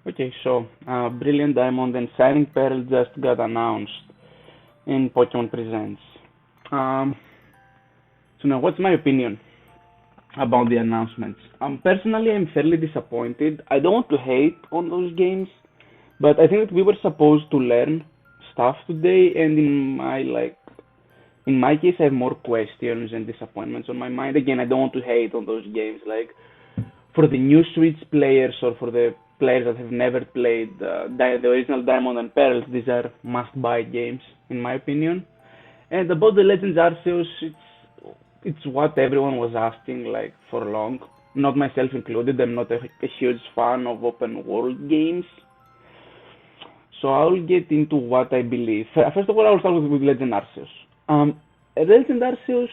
Okay, so Brilliant Diamond and Shining Pearl just got announced in Pokemon Presents. Um, so now, what's my opinion about the announcements? Personally, I'm fairly disappointed. I don't want to hate on those games, but I think that we were supposed to learn stuff today, and in my case, I have more questions and disappointments on my mind. Again, I don't want to hate on those games. Like for the new Switch players or for the players that have never played the original Diamond and Pearls, these are must-buy games, in my opinion. And about the Legends Arceus, it's what everyone was asking like for long. Not myself included. I'm not a huge fan of open world games, so I'll get into what I believe. First of all, I'll start with Legend Arceus. Legend Arceus,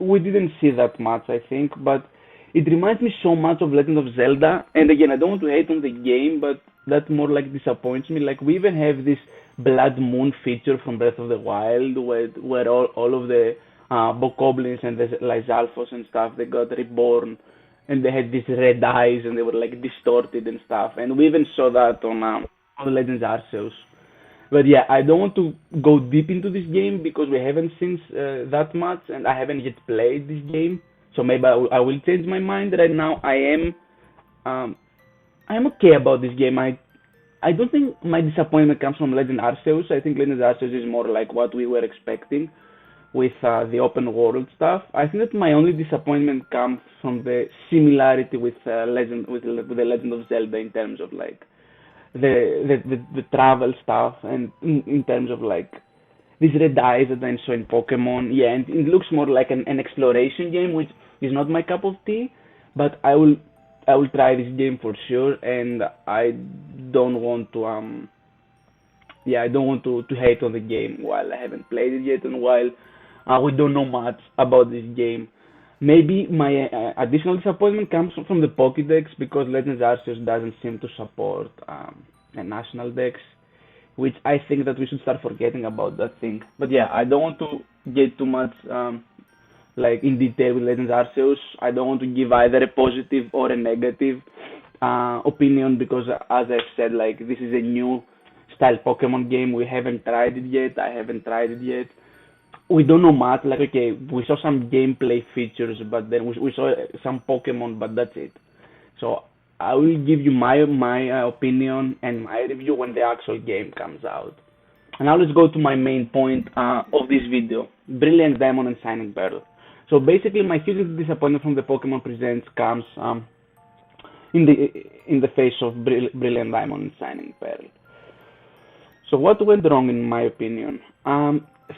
we didn't see that much, I think, but it reminds me so much of Legend of Zelda. And again, I don't want to hate on the game, but that more like disappoints me. Like we even have this Blood Moon feature from Breath of the Wild, where all of the Bokoblins and the Lysalphos and stuff they got reborn, and they had these red eyes and they were like distorted and stuff. And we even saw that on Legends Arceus. But yeah, I don't want to go deep into this game because we haven't seen that much, and I haven't yet played this game. So maybe I will change my mind. Right now, um, I am okay about this game. I don't think my disappointment comes from Legend Arceus. I think Legend Arceus is more like what we were expecting with the open world stuff. I think that my only disappointment comes from the similarity with the Legend of Zelda in terms of like the travel stuff and in terms of like these red eyes that I saw in Pokemon. Yeah, and it looks more like an exploration game, which is not my cup of tea. But I will try this game for sure, and I don't want to I don't want to hate on the game while I haven't played it yet and while we don't know much about this game. Maybe my additional disappointment comes from the Pokédex because Legends Arceus doesn't seem to support a national dex, which I think that we should start forgetting about that thing. But yeah, I don't want to get too much like in detail with Legends Arceus. I don't want to give either a positive or a negative opinion because, as I said, like this is a new style Pokemon game. We haven't tried it yet. I haven't tried it yet. We don't know much. Like okay, we saw some gameplay features, but then we saw some Pokemon, but that's it. So I will give you my opinion and my review when the actual game comes out. And now let's go to my main point of this video: Brilliant Diamond and Shining Pearl. So basically, my huge disappointment from the Pokemon Presents comes in the face of Brilliant Diamond and Shining Pearl. So what went wrong in my opinion?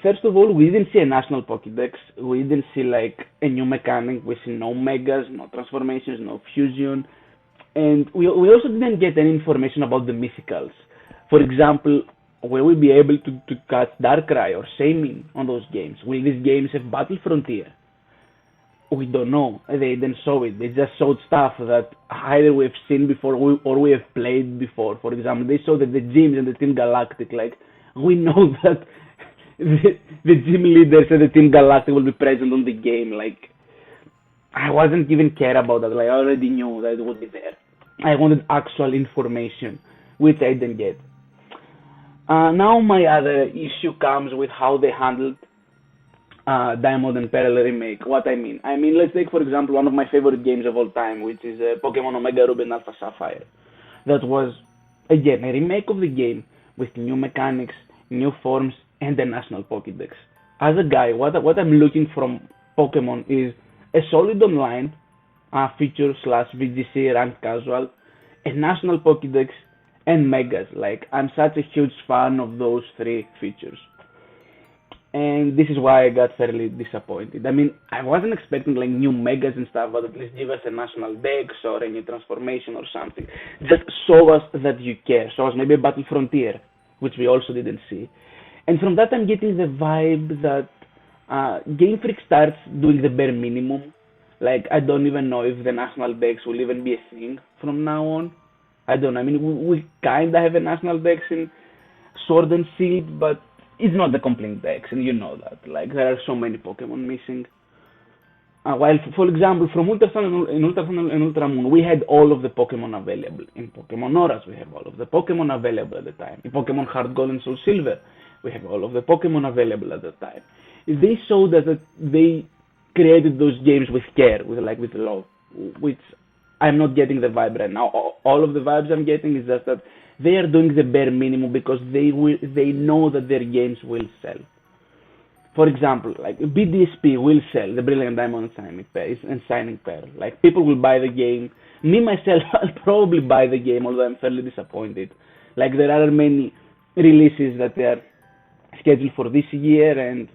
First of all, we didn't see a national Pokédex. We didn't see like a new mechanic. We see no megas, no transformations, no fusion, and we also didn't get any information about the mythicals. For example, will we be able to catch Darkrai or Shaymin on those games? Will these games have Battle Frontier? We don't know. They didn't show it. They just showed stuff that either we've seen before or we have played before. For example, they showed that the gyms and the Team Galactic, like, we know that the gym leaders and the Team Galactic will be present on the game. Like, I wasn't even care about that. Like, I already knew that it would be there. I wanted actual information, which I didn't get. Now my other issue comes with how they handled Diamond and Pearl remake. What I mean, let's take for example one of my favorite games of all time, which is Pokemon Omega Ruby and Alpha Sapphire. That was again a remake of the game with new mechanics, new forms, and a national Pokédex. As a guy, what I'm looking from Pokemon is a solid online feature slash VGC ranked casual, a national Pokédex, and megas. Like I'm such a huge fan of those three features, and this is why I got fairly disappointed. I mean, I wasn't expecting like new megas and stuff, but at least give us a national dex or a new transformation or something. Just show us that you care. Show us maybe a Battle Frontier, which we also didn't see. And from that, I'm getting the vibe that Game Freak starts doing the bare minimum. Like, I don't even know if the national dex will even be a thing from now on. I don't know. I mean, we kind of have a national dex in Sword and Shield, but it's not the complete dex, and you know that. Like, there are so many Pokemon missing. While, for example, from Ultra Sun and Ultra Moon, we had all of the Pokemon available. In Pokemon Oras, we have all of the Pokemon available at the time. In Pokemon Heart Gold and Soul Silver, we have all of the Pokemon available at the time. They showed that they created those games with care, with love, which I'm not getting the vibe right now. All of the vibes I'm getting is just that they are doing the bare minimum because they know that their games will sell. For example, like BDSP will sell the Brilliant Diamond and Shining Pearl. Like people will buy the game. Me myself, I'll probably buy the game, although I'm fairly disappointed. Like there are many releases that they are scheduled for this year, and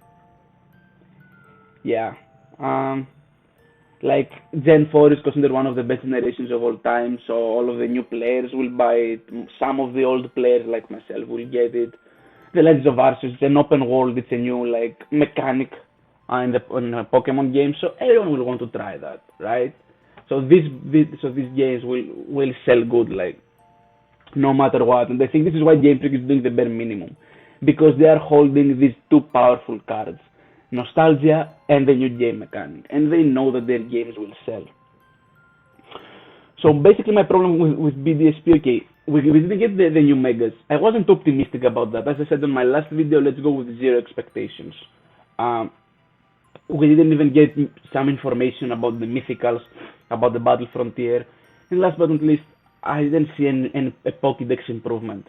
yeah, like Gen 4 is considered one of the best generations of all time, so all of the new players will buy it. Some of the old players like myself will get it. The Legends of Arceus, it's an open world, it's a new like mechanic in a Pokemon game, so everyone will want to try that, right? So these games will sell good, like no matter what. And I think this is why Game Freak is doing the bare minimum, because they are holding these two powerful cards, nostalgia and the new game mechanic, and they know that their games will sell. So basically, my problem with BDSP, okay, we didn't get the new megas. I wasn't optimistic about that. As I said in my last video, let's go with zero expectations. We didn't even get some information about the mythicals, about the battle frontier, and last but not least, I didn't see a Pokédex improvement.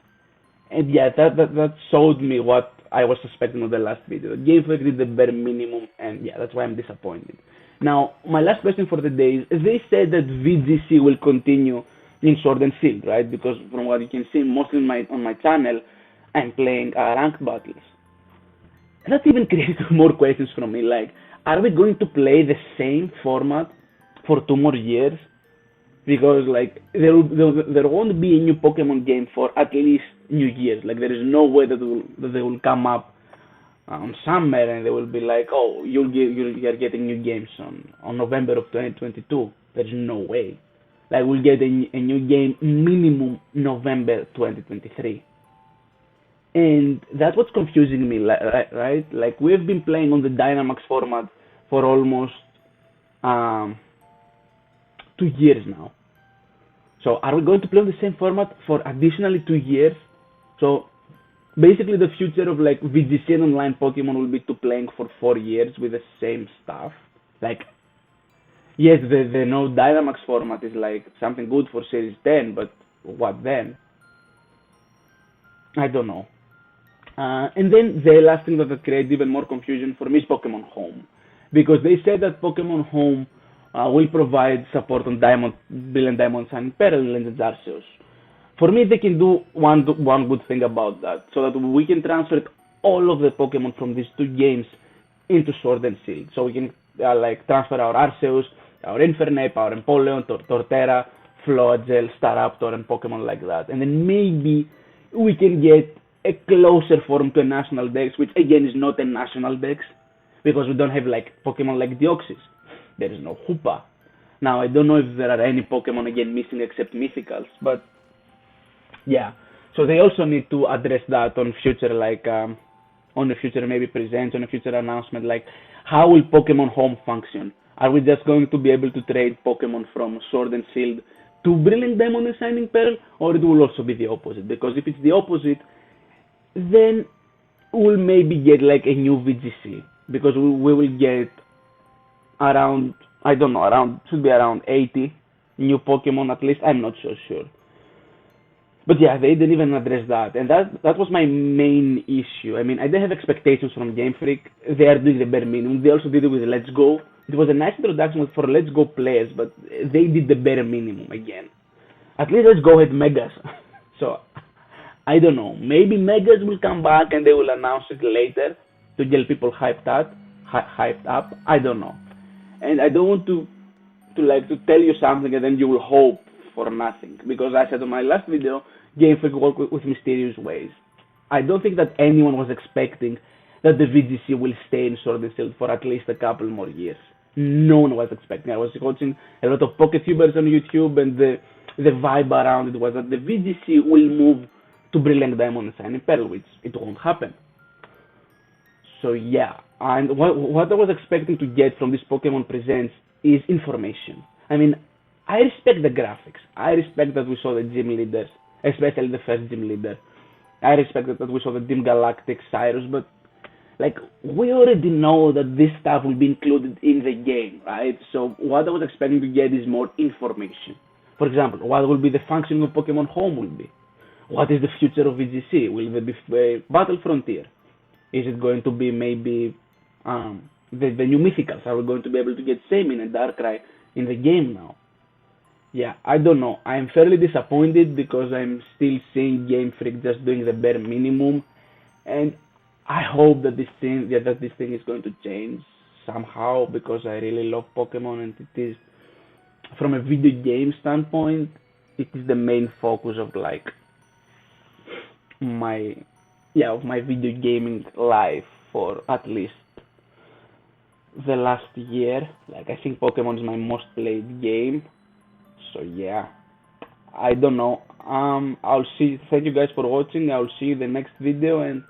And yeah, that showed me what I was suspecting of the last video. Game Freak did the bare minimum, and yeah, that's why I'm disappointed. Now, my last question for the day is, they said that VGC will continue in Sword and Shield, right? Because from what you can see, mostly on my channel, I'm playing ranked battles. And that even creates more questions from me, like, are we going to play the same format for 2 more years? Because like there won't be a new Pokemon game for at least New Year's. Like there is no way that they will come up on summer and they will be like, oh, you are getting new games on November of 2022. There's no way. Like we'll get a new game minimum November 2023. And that's what's confusing me, right? Like we've been playing on the Dynamax format for almost 2 years now. So are we going to play on the same format for additionally 2 years? So basically the future of like VGC and online Pokemon will be to playing for 4 years with the same stuff. Like yes, the no Dynamax format is like something good for Series 10, but what then? I don't know. And then the last thing that creates even more confusion for me is Pokemon Home. Because they said that Pokemon Home will provide support on Brilliant Diamond, Sun and Pearl, and Legends Arceus. For me, they can do one good thing about that, so that we can transfer all of the Pokemon from these 2 games into Sword and Shield. So we can like transfer our Arceus, our Infernape, our Empoleon, Torterra, Floatzel, Staraptor, and Pokemon like that. And then maybe we can get a closer form to a national dex, which again is not a national dex, because we don't have like Pokemon like Deoxys. There is no Hoopa. Now I don't know if there are any Pokemon again missing except Mythicals, but yeah. So they also need to address that on future, like on the future maybe presents, on a future announcement, like how will Pokemon Home function? Are we just going to be able to trade Pokemon from Sword and Shield to Brilliant Diamond and Shining Pearl, or it will also be the opposite? Because if it's the opposite, then we'll maybe get like a new VGC, because we will get around, I don't know, should be around 80 new Pokemon at least. I'm not so sure. But yeah, they didn't even address that, and that was my main issue. I mean, I didn't have expectations from Game Freak. They are doing the bare minimum. They also did it with Let's Go. It was a nice introduction for Let's Go players, but they did the bare minimum again. At least Let's Go had Megas. So, I don't know. Maybe Megas will come back and they will announce it later to get people hyped up. I don't know. And I don't want to tell you something and then you will hope for nothing. Because I said in my last video, Game Freak work with mysterious ways. I don't think that anyone was expecting that the VGC will stay in Sword and Shield for at least a couple more years. No one was expecting. I was watching a lot of PokeTubers on YouTube, and the vibe around it was that the VGC will move to Brilliant Diamond and Shining Pearl, which it won't happen. So yeah, and what I was expecting to get from this Pokemon Presents is information. I mean, I respect the graphics. I respect that we saw the gym leaders, especially the first gym leader. I respect that we saw the Team Galactic Cyrus, but like we already know that this stuff will be included in the game, right? So what I was expecting to get is more information. For example, what will be the functioning of Pokemon Home will be? What is the future of VGC? Will there be Battle Frontier? Is it going to be maybe the new mythicals? Are we going to be able to get Saimin and Darkrai in the game now? Yeah, I don't know. I'm fairly disappointed because I'm still seeing Game Freak just doing the bare minimum, and I hope that this thing is going to change somehow because I really love Pokemon and it is from a video game standpoint, it is the main focus of like my of my video gaming life for at least the last year. Like I think Pokemon is my most played game. So yeah, I don't know. I'll see. Thank you guys for watching. I'll see you in the next video, and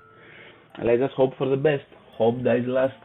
let's just hope for the best. Hope dies last.